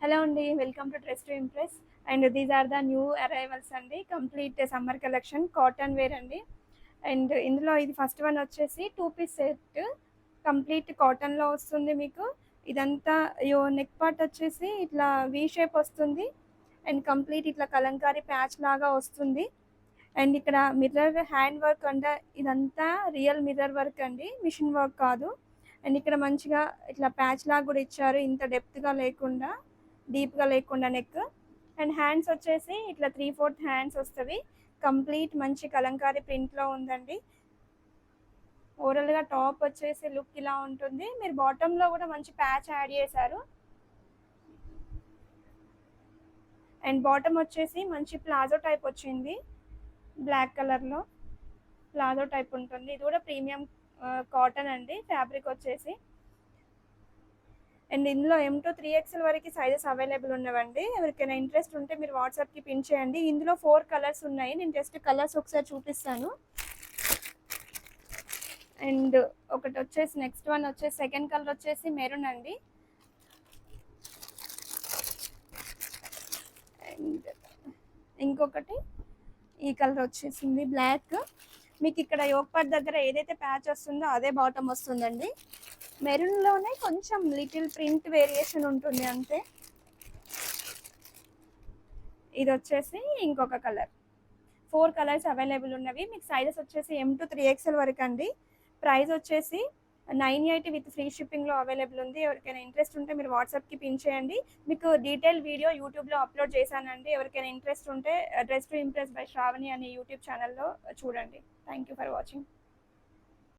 Hello అండి, welcome to dress to impress. And these are the new arrivals అండి. Complete summer collection cotton wear అండి. And ఇందులో ఇది first one వచ్చేసి 2 piece set. Complete కాటన్లో వస్తుంది మీకు. ఇదంతా నెక్ పార్ట్ వచ్చేసి ఇట్లా వీ షేప్ వస్తుంది. అండ్ కంప్లీట్ ఇట్లా కలంకారీ ప్యాచ్ లాగా వస్తుంది. అండ్ ఇక్కడ మిర్రర్ హ్యాండ్ వర్క్ అంటే ఇదంతా రియల్ మిర్రర్ వర్క్ అండి, మిషన్ వర్క్ కాదు. అండ్ ఇక్కడ మంచిగా ఇట్లా ప్యాచ్ లాగా కూడా ఇచ్చారు, ఇంత డెప్త్గా లేకుండా, డీప్గా లేకుండా నెక్. అండ్ హ్యాండ్స్ వచ్చేసి ఇట్లా 3/4 హ్యాండ్స్ వస్తుంది. కంప్లీట్ మంచి కలంకారీ ప్రింట్లో ఉందండి. ఓవరాల్గా టాప్ వచ్చేసి లుక్ ఇలా ఉంటుంది. మీరు బాటంలో కూడా మంచి ప్యాచ్ యాడ్ చేశారు. అండ్ బాటమ్ వచ్చేసి మంచి ప్లాజో టైప్ వచ్చింది, బ్లాక్ కలర్లో ప్లాజో టైప్ ఉంటుంది. ఇది కూడా ప్రీమియం కాటన్ అండి, ఫ్యాబ్రిక్ వచ్చేసి. అండ్ ఇందులో M to 3XL వరకు సైజెస్ అవైలబుల్ ఉన్నవండి. ఎవరికైనా ఇంట్రెస్ట్ ఉంటే మీరు వాట్సాప్కి పిన్ చేయండి. ఇందులో 4 కలర్స్ ఉన్నాయి. నేను జస్ట్ కలర్స్ ఒకసారి చూపిస్తాను. అండ్ ఒకటి వచ్చేసి నెక్స్ట్ వన్ వచ్చేసి సెకండ్ కలర్ వచ్చేసి మెరూన్ అండి. అండ్ ఇంకొకటి ఈ కలర్ వచ్చేసింది బ్లాక్. మీకు ఇక్కడ యోక్ పార్ట్ దగ్గర ఏదైతే ప్యాచ్ వస్తుందో అదే బాటమ్ వస్తుందండి. మెరూన్లోనే కొంచెం లిటిల్ ప్రింట్ వేరియేషన్ ఉంటుంది అంతే. ఇది వచ్చేసి ఇంకొక కలర్. 4 కలర్స్ అవైలబుల్ ఉన్నవి. మీకు సైజెస్ వచ్చేసి M to 3XL వరకు అండి. ప్రైస్ వచ్చేసి 980 విత్ ఫ్రీ షిప్పింగ్లో అవైలబుల్ ఉంది. ఎవరికైనా ఇంట్రెస్ట్ ఉంటే మీరు వాట్సాప్కి పిన్ చేయండి. మీకు డీటెయిల్ వీడియో యూట్యూబ్లో అప్లోడ్ చేశానండి. ఎవరికైనా ఇంట్రెస్ట్ ఉంటే dress to impress by Shravani అనే యూట్యూబ్ ఛానల్లో చూడండి. Thank you for watching.